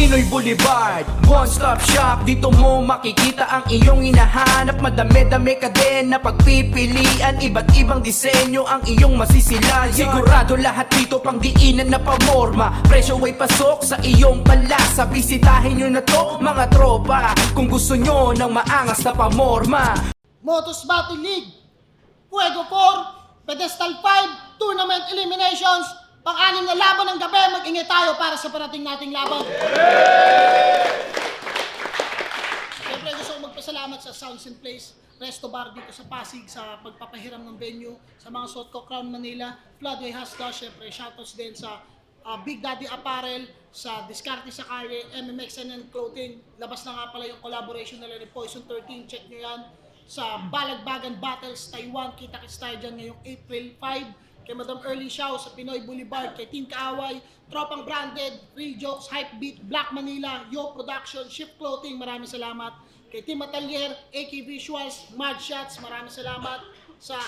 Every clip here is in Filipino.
Pinoy Boulevard, one-stop shop. Dito mo makikita ang iyong hinahanap. Madami-dami ka din na pagpipilian. Iba't ibang disenyo ang iyong masisilayan. Sigurado lahat dito pang diinan na pamorma. Presyo ay pasok sa iyong panlasa. Bisitahin nyo na to mga tropa, kung gusto nyo ng maangas na pamorma. Motos Battle League, Fuego 4, Pedestal 5, Tournament Eliminations. Pang-anim na laban ng gabi, mag-ingay tayo para sa parating nating laban. Siyempre gusto ko magpasalamat sa Sounds and Place Resto Bar dito sa Pasig sa pagpapahiram ng venue, sa mga Sotco Crown Manila, Floodway Hustler, siyempre shoutouts din sa Big Daddy Apparel, sa Discarte sa Calle, MMXNN Clothing. Labas na nga pala yung collaboration nila ni Poison 13, check nyo yan. Sa Balagbagan Battles Taiwan, kita-kits tayo dyan ngayong April 5. Kay Madam Early Shaw sa Pinoy Boulevard, kay Team Kaaway, Tropang Branded, Real Jokes, Hype Beat, Black Manila, Yo Production, Shift Clothing, maraming salamat. Kay Team Atelier, AK Visuals, Mad Shots, maraming salamat. Sa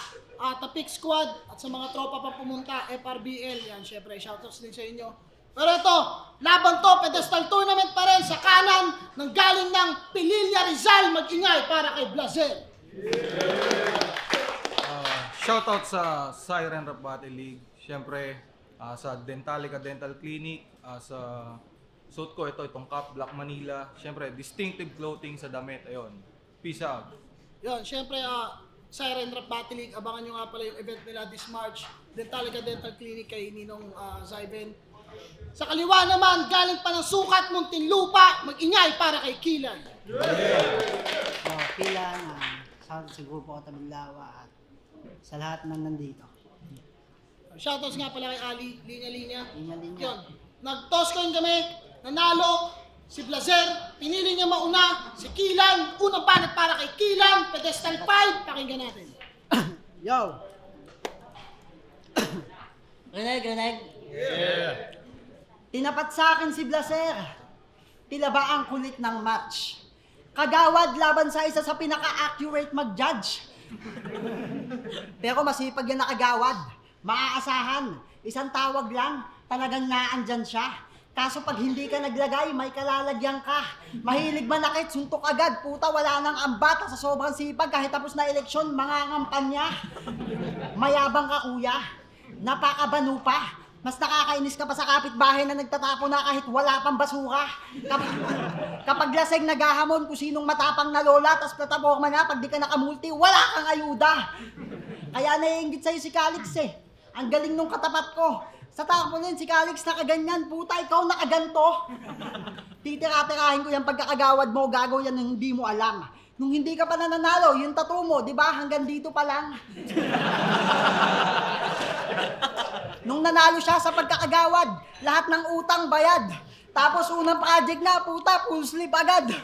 Tapik Squad at sa mga tropa pa pumunta, FRBL, yan syempre, shoutouts din sa inyo. Pero ito, laban to, pedestal tournament pa rin sa kanan ng galing ng Pililla Rizal, mag-ingay para kay Blazer. Shoutout sa Siren Rap Battle League, syempre sa Dentalica Dental Clinic, sa suit ko itong Cap Black Manila, syempre distinctive clothing sa damit, ayun. Peace out. Yun, syempre Siren Rap Battle League, abangan nyo nga pala yung event nila this March, Dentalica Dental Clinic kay Ninong Zyben. Sa kaliwa naman, galing pa ng Sukat, Muntinlupa, mag-ingay para kay Kilan. Kilan, sa grupo ko Tabilawa at sa lahat ng nandito. Shoutouts nga pala kay Ali, linya-linya. Linya-linya. Yun, nag-toss coin kami, nanalo, si Blazer, pinili niya mauna, si Kilan, unang banat para kay Kilan, pedestal 5, pakinggan natin. Yo! Reneg. Yeah! Tinapat sa akin si Blazer. Tila ba ang kulit ng match? Kagawad laban sa isa sa pinaka-accurate mag-judge. Pero masipag yan na kagawad. Maaasahan. Isang tawag lang, talagang naandyan siya. Kaso pag hindi ka naglagay, may kalalagyan ka. Mahilig manakit, suntok agad. Puta, wala nang ambata sa sobrang sipag. Kahit tapos na eleksyon, mangangampanya. Mayabang ka, kuya. Napakabanu pa. Mas nakakainis ka pa sa kapitbahay na nagtatapo na kahit wala pang basura. Kapag laseng naghahamon kung sinong matapang na lola, tas plataforma na, pag di ka nakamulti, wala kang ayuda. Kaya naiinggit sa'yo si Calix eh. Ang galing nung katapat ko. Sa tarpaulin, si Calix nakaganyan, puta, ikaw nakaganto. Titira-tirahin ko yung pagkakagawad mo, gagawin yan nung hindi mo alam. Nung hindi ka pa nananalo, yung tattoo mo, di ba, hanggang dito pa lang. Nung nanalo siya sa pagkakagawad, lahat ng utang bayad. Tapos unang project na, puta, full sleep agad.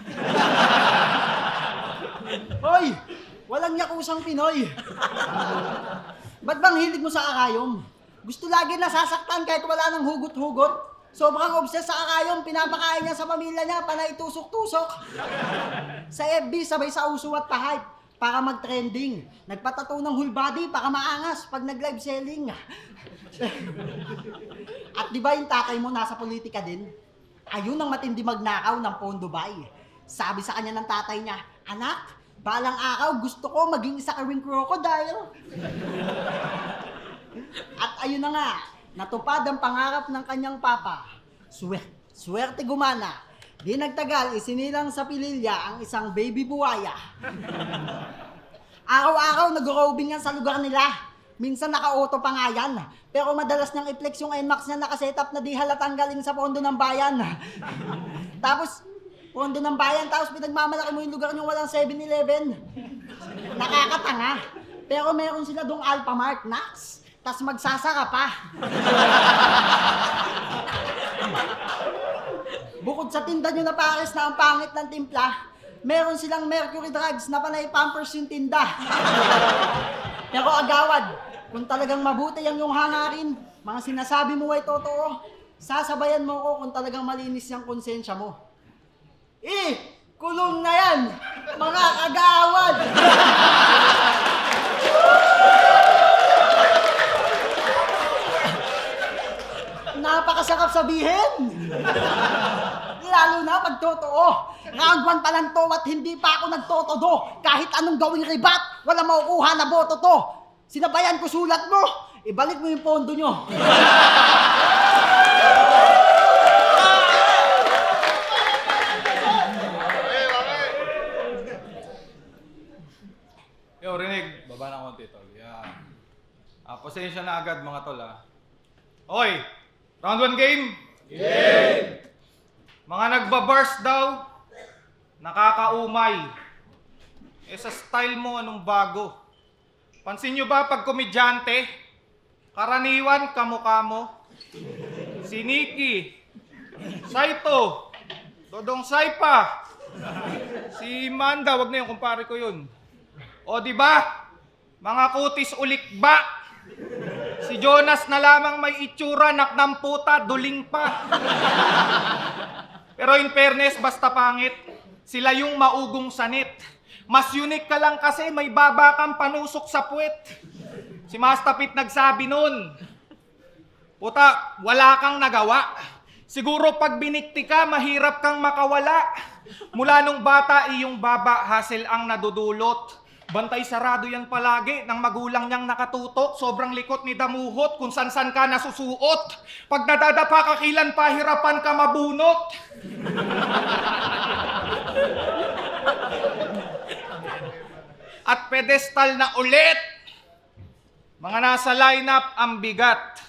Hoy, walang yakusang Pinoy. Ba't bang hilig mo sa akayom? Gusto lagi nasasaktan kahit wala nang hugot-hugot. Sobrang obsessed sa akayom, pinapakain niya sa pamilya niya, panay tusok-tusok. Sa FB, sabay sa uso at pa-hype para mag-trending. Nagpatato ng whole body para maangas pag nag-live selling. At di ba yung tatay mo nasa politika din? Ayun ang matindi magnakaw ng Pondo Bay. Sabi sa kanya ng tatay niya, anak, balang araw gusto ko maging isa ka ring crocodile. At ayun na nga, natupad ang pangarap ng kanyang papa. Swerte gumana. Di nagtagal, isinilang sa pililya ang isang baby buwaya. Araw-araw nag-roving yan sa lugar nila. Minsan naka-auto pa nga yan. Pero madalas niyang i-flex yung NMAX niya nakasetup na di halatang galing sa pondo ng bayan. Tapos, pondo ng bayan, tapos pinagmamalaki mo yung lugar niyong walang 7-Eleven. Nakakatanga. Pero meron sila dong Alphamart, Nax. Tas magsasaka pa. Bukod sa tinda nyo na pares na ang pangit ng timpla, meron silang Mercury Drugs na panay Pampers yung tinda. Pero agawad, kung talagang mabuti ang iyong hangarin, mga sinasabi mo ay totoo, sasabayan mo ko kung talagang malinis yung konsensya mo. Kulong na yan, mga kagawad! Napakasarap sabihin! Lalo na pag totoo. Round 1 pa lang to at hindi pa ako nagtotodo. Kahit anong gawing ribat, wala makukuha na boto to. Sinabayan ko sulat mo. Ibalik mo yung pondo nyo. Yo, rinig. Baba na konti, tol. Yan. Pasensya na agad, mga tol, Okay. Round 1 game? Game! Mga nagbabars daw, nakakaumay. Sa style mo, anong bago? Pansin nyo ba pag komedyante, karaniwan kamukha mo? Si Nikki, Saito, Dodong Saipa, si Manda, wag na yung kumpare ko yun. O di ba? Mga kutis ulikba. Si Jonas na lamang may itsura, naknamputa, duling pa. Pero in fairness, basta pangit, sila yung maugong sanit. Mas unique ka lang kasi may baba kang panusok sa puwet. Si Mastapit nagsabi nun, puta, wala kang nagawa. Siguro pag binikti ka, mahirap kang makawala. Mula nung bata, iyong baba, hassle ang nadudulot. Bantay sarado yan palagi ng magulang niyang nakatutok. Sobrang likot ni damuhot kung san-san ka nasusuot. Pag nadadapa ka kilan, pahirapan ka mabunot. At pedestal na ulit. Mga nasa lineup ang bigat.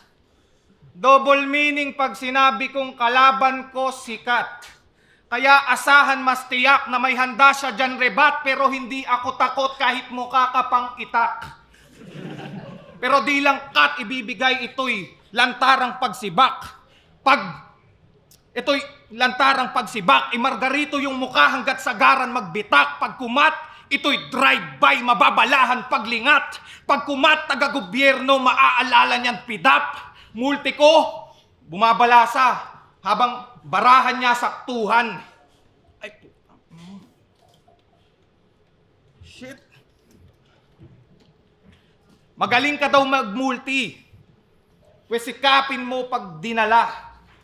Double meaning pag sinabi kong kalaban ko sikat. Kaya asahan mas tiyak na may handa siya dyan rebat, pero hindi ako takot kahit mukha ka pang itak. Pero di lang cut ibibigay, ito'y lantarang pagsibak. Ito'y lantarang pagsibak, Margarito yung mukha hanggat sagaran magbitak. Pag kumat, ito'y drive-by, mababalahan paglingat. Pag kumat, taga-gobyerno, maaalala niyan pidap. Multi ko, bumabalasa, habang barahan niya saktuhan. Ay, shit. Magaling ka daw magmulti. Wesikapin mo pag dinala.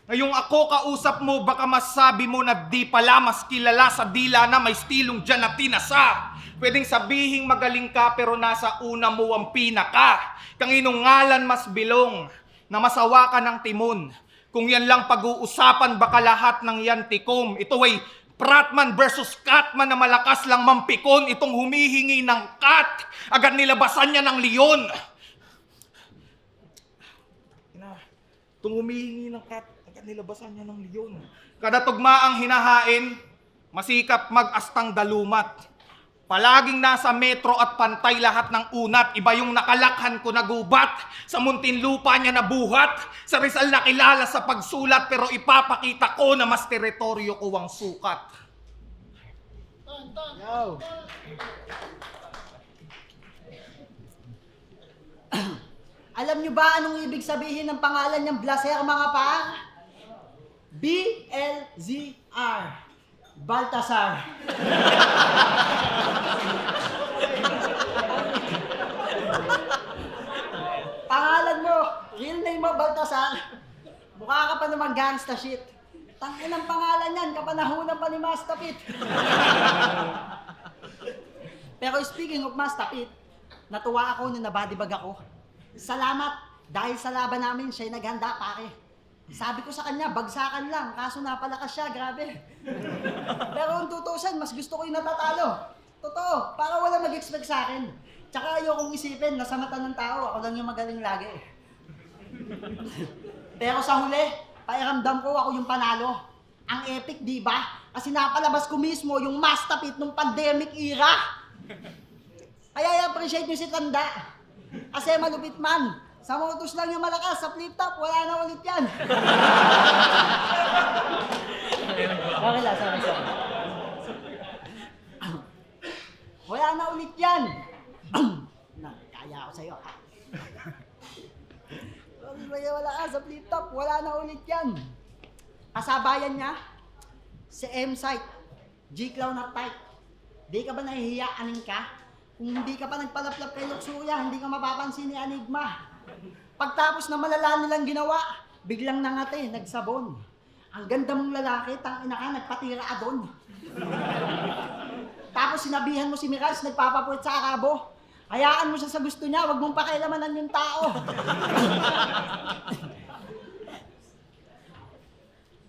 Ngayong ako kausap mo, baka masabi mo na di pala mas kilala sa dila na may stilong dyan na tinasa. Pwedeng sabihing magaling ka pero nasa una mo ang pinaka. Kang inungalan mas bilong na masawa ka ng timon. Kung yan lang pag-uusapan, baka lahat ng yan tikom. Ito ay Pratman versus Catman na malakas lang mampikon. Itong humihingi ng cat, agad nilabasan niya ng leon. Itong humihingi ng cat, agad nilabasan niya ng leon. Kada tugmaang hinahain, masikap mag-astang dalumat. Palaging nasa metro at pantay lahat ng unat. Iba yung nakalakhan ko na gubat. Sa Muntinlupa niya nabuhat. Sa Rizal nakilala sa pagsulat, pero ipapakita ko na mas teritoryo ko ang sukat. Yo. Alam nyo ba anong ibig sabihin ng pangalan niyang Blaser, mga pa? BLZR. Baltasar. Pangalan mo, real name mo, Baltasar. Mukha ka pa naman gangsta shit. Tangin ang pangalan yan, kapanahunan pa ni Mastapit. Pero speaking of Mastapit, natuwa ako nung nabadibag ako. Salamat, dahil sa laban namin, siya'y naghanda, pare. Sabi ko sa kanya, bagsakan lang, kaso napalakas siya, grabe. Pero kung tutusin, mas gusto ko yung natatalo. Totoo, para wala mag-expect sa akin. Tsaka ayokong isipin na sa mata ng tao, ako lang yung magaling lagi. Pero sa huli, pairamdam ko ako yung panalo. Ang epic, di ba? Kasi napalabas ko mismo yung Mastapit nung pandemic era. Kaya i-appreciate nyo si Tanda. Kasi malupit man. Sa motos lang yung malakas, sa flip top, wala na ulit yan. Okay lang, sorry. Wala na ulit yan. Kaya ako sa'yo, ha? Wala ka sa flip top, wala na ulit yan. Kasabayan niya, si M-Site, G-Clown at Type. Di ka ba nahihiya, aning ka? Kung hindi ka pa nagpalaplap kay Luxuria, hindi ka mapapansin ni Enigma. Pagtapos na malala nilang ginawa, biglang nangate, nagsabon. Ang ganda mong lalaki, tangina ka, nagpatira ka doon. Tapos sinabihan mo si Mirals, nagpapapuwit sa Arabo. Hayaan mo siya sa gusto niya, wag mong pakialamanan yung tao.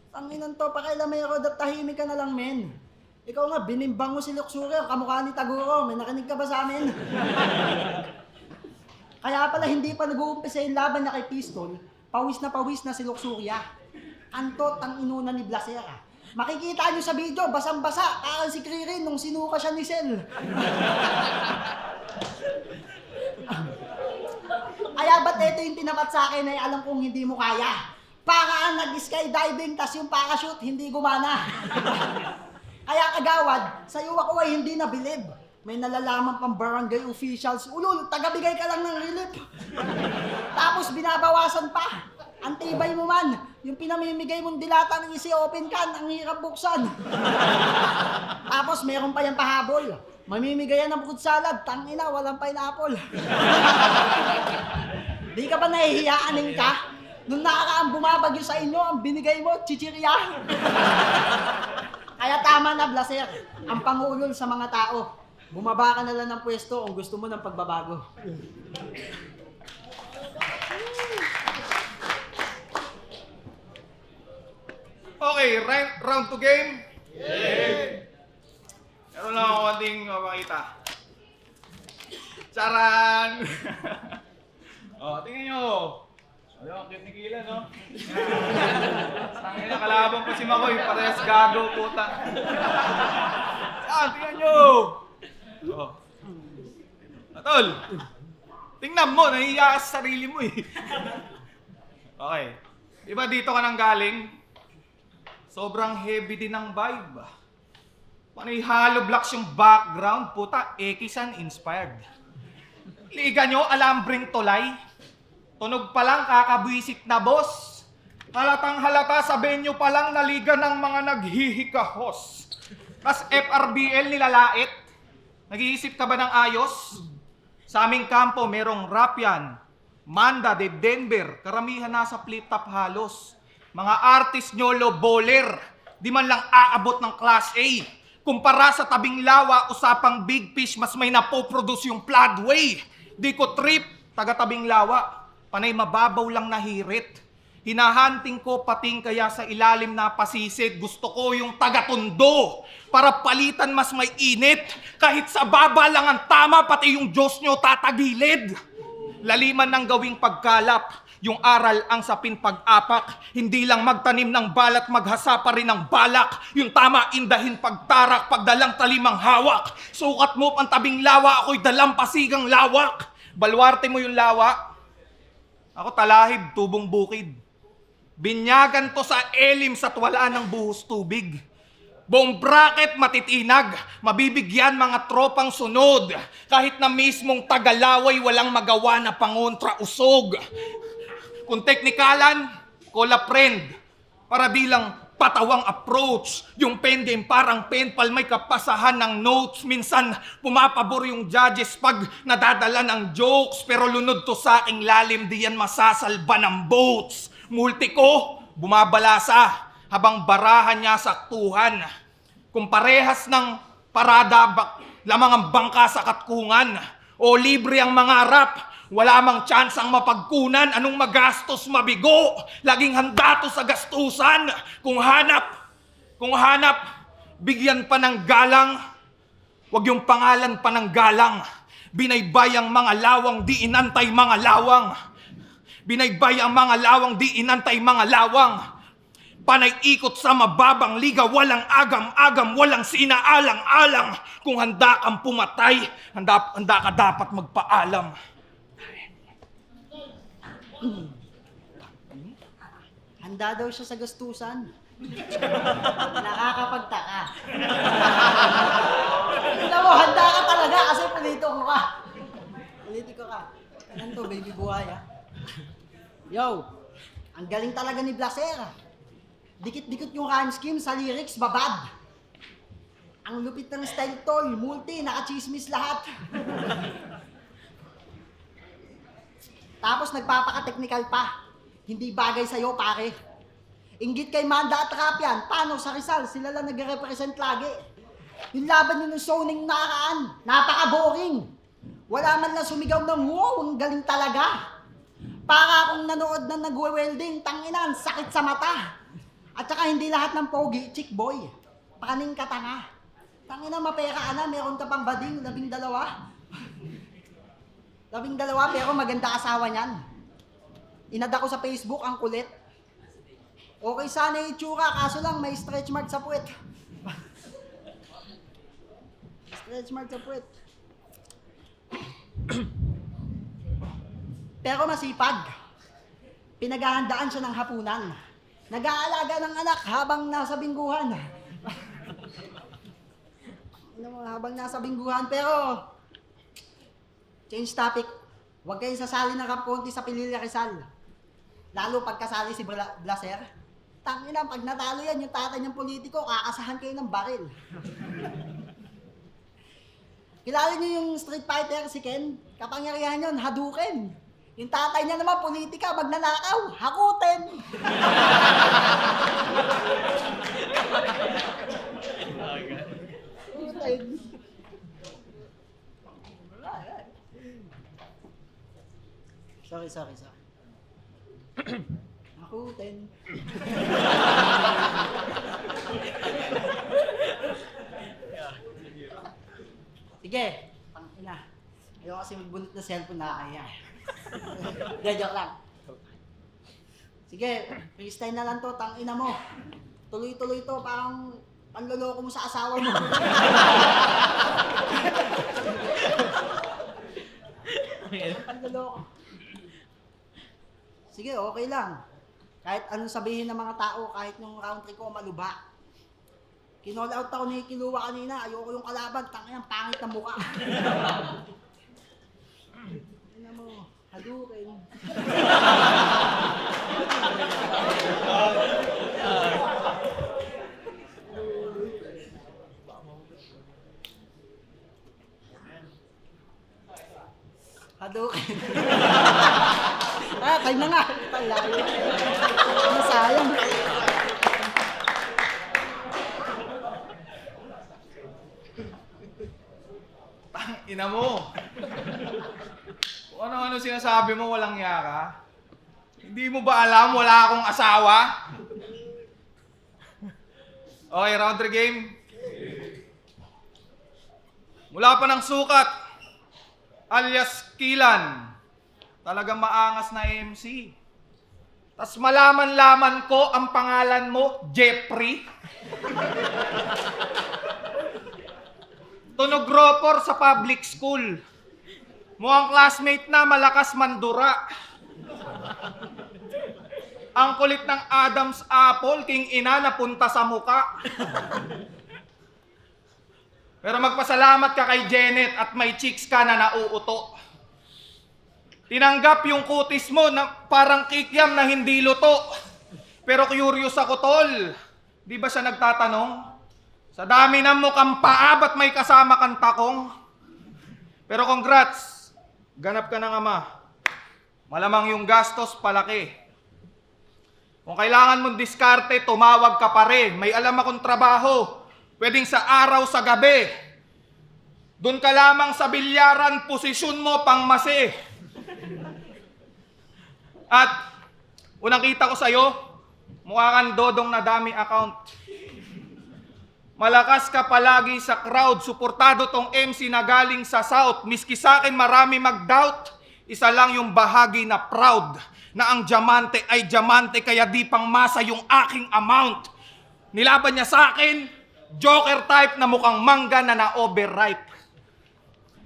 Tanginan to, pakialamay ako, tahimik ka na lang, men. Ikaw nga, binimbang mo si Luxury, kamukha ni Taguro. May nakinig ka ba sa amin? Kaya pala hindi pa nag-uumpisa yung laban niya kay Pistol, pawis na si Luxuria. Antot ang inuna ni Blasera. Makikita niyo sa video, basang-basa, parang si Kririn nung sinuka siya ni Sel. Kaya ba't ito yung tinapat sa akin ay alam kong hindi mo kaya? Paraan nag-skydiving, tas yung parachute hindi gumana. Kaya kagawad, sa'yo ako ay hindi nabilib. May nalalaman pang barangay officials, ulul, tagabigay ka lang ng relief. Tapos binabawasan pa. Antibay mo man, yung pinamimigay mong dilata ng isi open can, ang hirap buksan. Tapos meron pa yung pahabol. Mamimigay yan ng fruit salad, tangina, walang pineapple. Di ka ba nahihiyaanin ka? Nung nakakaang bumabagyo sa inyo, ang binigay mo, chichirya. Kaya tama na, Blaser, ang pangulol sa mga tao. Bumaba ka na lang ng pwesto kung gusto mo ng pagbabago. Okay, round 2 game. Meron lang ako konting mapakita. Charan! Tingnan nyo. Ang cute ni Kila, no? Tangin na, kalaban ko si Makoy. Parehas gago, puta. Tingnan nyo. Tol, tingnan mo, nahihiya ka sa sarili mo eh. Okay. Diba dito ka nang galing? Sobrang heavy din ang vibe. Panay hollow blocks yung background, puta, Ekisan inspired. Liga nyo, alambring tulay. Tunog pa lang, kakabwisit na boss. Halatang halata sa venue pa lang naliga ng mga naghihikahos. Tas FRBL nilalait. Nag-iisip ka ba ng ayos? Sa aming kampo, merong Rapian, Manda de Denver, karamihan nasa flip-top halos. Mga artist nyo, low bowler, di man lang aabot ng Class A. Kumpara sa tabing lawa, usapang big fish, mas may napoproduce yung floodway. Di ko trip, taga-tabing lawa, panay mababaw lang nahirit. Hinahanting ko pating kaya sa ilalim na pasisid, gusto ko yung taga-tundo. Para palitan mas may init, kahit sa baba lang ang tama, pati yung Diyos nyo tatagilid. Laliman ng gawing pagkalap, yung aral ang sapin pag-apak, hindi lang magtanim ng balat, maghasa pa rin ng balak. Yung tama indahin pagtarak, pagdalang talimang hawak. Sukat mo ang tabing lawa, ako'y dalang pasigang lawak. Balwarte mo yung lawa, ako talahib, tubong bukid. Binyagan to sa elim sa wala ng buhos tubig. Buong bracket matitinag, mabibigyan mga tropang sunod. Kahit na mismong tagalaway walang magawa na pangontra usog. Kung teknikalan, kola friend, para di lang patawang approach. Yung pen din parang penpal may kapasahan ng notes. Minsan pumapabor yung judges pag nadadala ng jokes. Pero lunod to sa aking lalim, di yan masasalba ng boats. Multi ko, bumabalasa habang barahan niya saktuhan. Kung parehas ng parada, lamang ang bangka sa katkungan. O libre ang mga rap, wala mang chance ang mapagkunan. Anong magastos mabigo, laging handa to sa gastusan. Kung hanap, bigyan pa ng galang. Huwag yung pangalan pa ng galang. Binaybayang mga lawang, di inantay mga lawang. Binaybay ang mga lawang, di inantay mga lawang. Panay ikot sa mababang liga, walang agam-agam, walang sinaalang-alang. Kung handa kang pumatay, handa ka dapat magpaalam. Handa daw siya sa gastusan. Nakakapagtaka. Tignan mo, handa ka talaga kasi politiko ka. Politiko ka. Ano to, baby buhay ah. Yo, ang galing talaga ni Blaser. Dikit-dikit yung rhyme scheme sa lyrics, babad. Ang lupit ng style tol, multi, nakachismis lahat. Tapos nagpapaka-technical pa. Hindi bagay sa'yo, pare. Inggit kay Manda at Rapian, paano sa Rizal? Sila lang nagre-represent lagi. Yung laban nyo ng zoning nakaraan, napaka-boring. Wala man lang sumigaw ng wow, ang galing talaga. Para akong nanood na nagwe-welding, tanginan, sakit sa mata. At saka hindi lahat ng pogi, chick boy. Paning katanga. Tanginan, mapera na, meron ka pang bading, 12. 12 pero maganda asawa niyan. Inad ako sa Facebook, ang kulit. Okay sana yung itsura, kaso lang may stretch mark sa puwet. Stretch mark sa puwet. Pero masipag. Pinaghahandaan siya ng hapunan. Nag-aalaga ng anak habang nasa bingguhan. Habang nasa bingguhan, pero change topic. Huwag kayong sasali ng Rap Conti sa Pililla Rizal. Lalo pagkasali si Blaser. Tangina, pag natalo yan, yung tatay niyang politiko, kakasahan kayo ng baril. Kilala niyo yung street fighter si Ken? Kapangyarihan yun, Hadouken. Yung tatay niya naman, politika, magnanakaw, hakutin. Hakutin. Sorry. Hakutin. Sige, tangina. Ayaw kasi magbunot na cellphone na kaya. Hindi, joke lang. Sige, freestyle na lang to, tangina mo. Tuloy-tuloy to, parang panloloko mo sa asawa mo. Panloloko. Sige, okay lang. Kahit anong sabihin ng mga tao, kahit yung round 3 ko maluba. Kinall out ako ni Kiluwa kanina, ayoko yung kalaban, tangina, pangit na mukha. Ano mo, Hadouken. Hadouken. Tayo na nga. Talayo. Sayang. Ina mo! Kung ano-ano sinasabi mo, walang yaka. Hindi mo ba alam, wala akong asawa? Okay, round 3 game. Mula pa ng sukat, alias Kilan. Talagang maangas na MC. Tas malaman-laman ko ang pangalan mo, Jeffrey. Tunog ropor sa public school. Mukhang classmate na malakas mandura. Ang kulit ng Adam's apple, king ina napunta sa muka. Pero magpasalamat ka kay Janet at may chicks ka na nauuto. Tinanggap yung kutis mo na parang kikiam na hindi luto. Pero curious ako, tol. Di ba siya nagtatanong? Sa dami ng mukhang paa, ba't may kasama kang takong? Pero congrats, ganap ka ng ama. Malamang yung gastos palaki. Kung kailangan mong diskarte, tumawag ka pa rin. May alam akong trabaho. Pwedeng sa araw, sa gabi. Doon ka lamang sa bilyaran, posisyon mo pang masi. At unang kita ko sa'yo, mukha kang dodong na dami account. Malakas ka palagi sa crowd, suportado tong MC na galing sa South. Miski sa akin marami mag-doubt, isa lang yung bahagi na proud, na ang diamante ay diamante kaya di pang masa yung aking amount. Nilaban niya sa akin, joker type na mukhang mangga na na-overripe.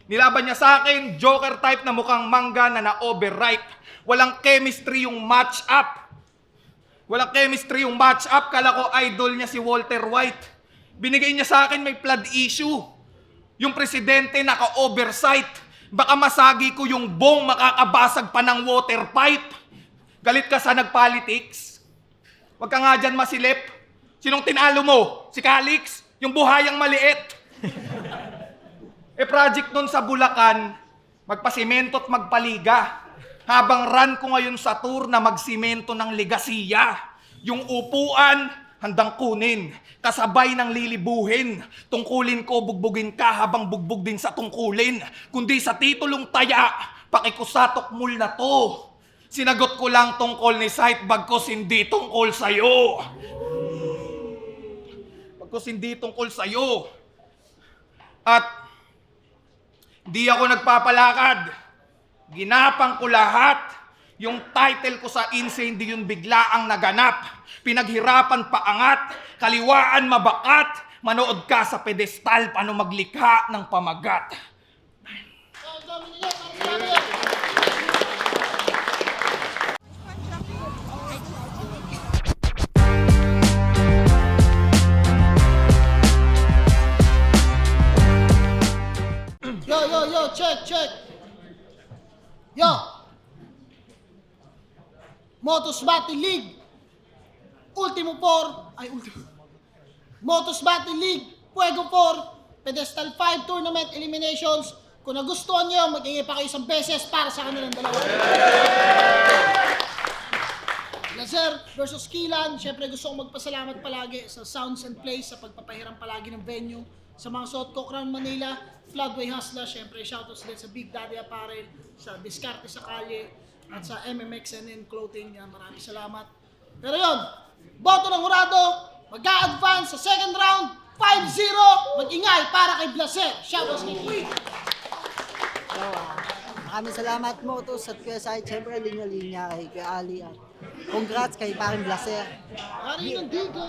Nilaban niya sa akin, joker type na mukhang mangga na na-overripe. Walang chemistry yung match up. Walang chemistry yung match up, kala ko idol niya si Walter White. Binigay niya sa akin may flood issue. Yung presidente naka-oversight. Baka masagi ko yung bong makakabasag pa ng water pipe. Galit ka sa nagpolitics? Huwag ka nga dyan masilip. Sinong tinalo mo? Si Calix? Yung buhayang maliit? Project nun sa Bulacan, magpasimento at magpaliga. Habang run ko ngayon sa tour na magsimento ng Legasiya. Yung upuan, handang kunin, kasabay ng lilibuhin. Tungkulin ko, bugbugin ka habang bugbog din sa tungkulin. Kundi sa titulong taya, pakikusatok mul na to. Sinagot ko lang tungkol ni Sight, bagkos hindi tungkol sa'yo. Bagkos hindi tungkol sa'yo. At di ako nagpapalakad. Ginapang ko lahat. Yung title ko sa INSE, hindi yun biglaang naganap. Pinaghirapan paangat, kaliwaan mabakat. Manood ka sa pedestal, paano maglikha ng pamagat. Yo, check. Yo. Motos Battle League. Motos Battle League, Fuego 4, Pedestal 5 Tournament Eliminations. Kung nagustuhan nyo, mag-ingay pa kayo isang beses para sa kanilang dalawa. Lazer versus Kilan. Siyempre gusto kong magpasalamat palagi sa Sounds and Plays sa pagpapahiram palagi ng venue. Sa mga Sotco Crown Manila, Floodway Hustler, siyempre shoutouts din sa Big Daddy Apparel, sa Discarte sa Kalye, at sa MMXNN Clothing. Yan, maraming salamat. Pero yun, boto ng hurado, mag-a-advance sa second round, 5-0, mag-ingay para kay Blaser. Shoutouts kay Queen. So, maraming salamat Motos at Kuya Sai. Siyempre, linya-linya kay Kuya Ali. At congrats kay Paring Blaser. Hari ng Digo.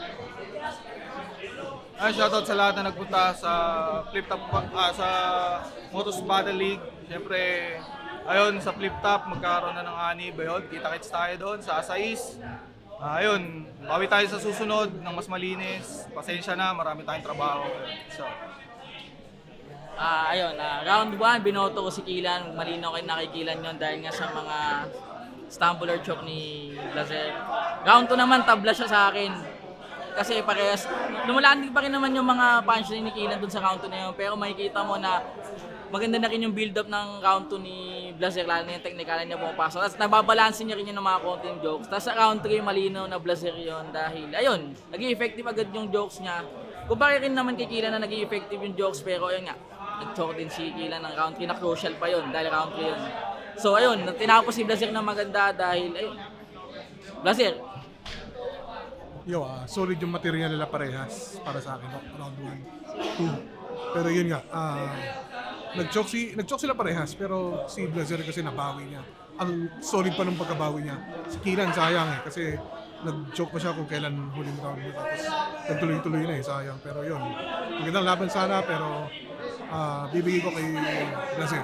Shoutout sa lahat na nagpunta sa Flip Top, sa Motos Battle League. Siyempre, ayun, sa Flip Top, magkaroon na ng anib. Ayun, kita-kits tayo doon sa Asais. Ayun, bawi tayo sa susunod ng mas malinis. Pasensya na, marami tayong trabaho. So, round 1, binoto ko si Kilan. Malinaw kayo nakikilan yun dahil nga sa mga stumble or choke ni Blaser. Round 2 naman, tabla siya sa akin. Kasi parehas, lumalandig pa rin naman yung mga punch ni Kilan dun sa round 2 na yun. Pero makikita mo na maganda na rin yung build-up ng round 2 ni Blaser, lalo na yung technical niya pumapasok. Tapos nababalansin niya rin yung mga konting jokes. Tapos sa round 3, malinaw na Blaser yun dahil, ayun, naging effective agad yung jokes niya. Kumpara rin naman kay Kilan na naging effective yung jokes, pero ayun nga, nag-choke din si Kilan ng round 3 na crucial pa yun dahil round 3 yun. So ayun, tinapos si Blaser na maganda dahil, ayun, Blaser. Solid yung material nila parehas para sa akin, round 1, 2. Pero yun nga, nag-choke sila parehas, pero si Blaser kasi nabawi niya. Ang solid pa ng pagkabawi niya. Si Kilan sayang kasi nag-choke pa siya kung kailan huling round niya. Tapos nagtuloy-tuloy na sayang. Pero yun, magandang laban sana, pero bibigay ko kay Blaser.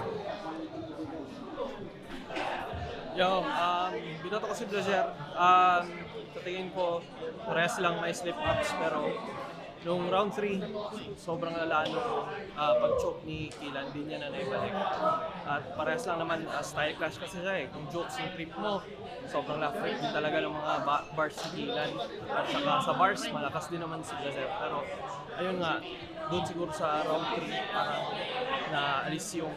Binoto ko si Blaser. Sa tingin ko, parehas lang may slip-ups, pero nung round 3, sobrang lalaan ko pag-choke ni Kilan, hindi niya na naibalik. At parehas lang naman, style clash kasi siya eh. Kung jokes yung trip mo, sobrang left-right din talaga ng mga bars ni Kilan. At saka sa bars, malakas din naman si Blaser. Pero ayun nga, doon siguro sa round 3, parang naalis yung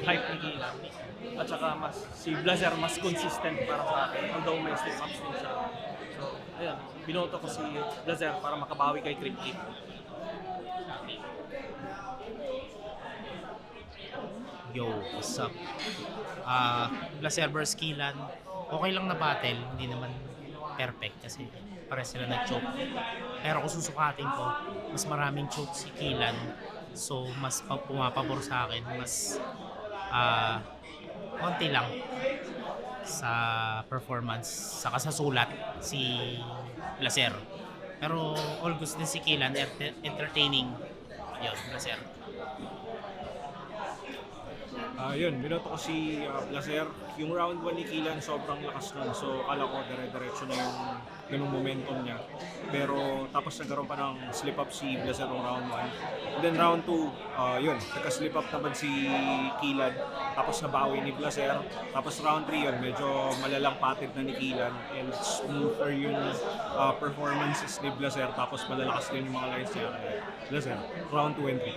hype ni Kilan. At saka si Blaser mas consistent para sa akin, although may slip-ups din siya. So, ayun, binoto ko si Blaser para makabawi kay Creep Kid. Yo, what's up? Blaser vs Kilan, okay lang na battle, hindi naman perfect kasi pare sila nag-choke. Pero kung susukatin ko, mas maraming choke si Kilan, so mas pumapabor sa akin, mas konti lang sa performance, saka sa sulat si Blaser. Pero all goods din si Kilan, entertaining. Yun, Blaser. Yun, binoto ko si Blaser. Yung round 1 ni Kilan, sobrang lakas nun. So, akala ko dire-diretso na yung ganung momentum niya. Pero tapos nagkaroon pa ng slip-up si Blaser ng round 1. And then round 2, yun, nagka-slip up naman si Kilan. Tapos nabawi ni Blaser. Tapos round 3 yun, medyo malalang patid na ni Kilan. And smoother yung performances ni Blaser. Tapos malalakas din yung mga lines niya. Blaser, round 2 and 3.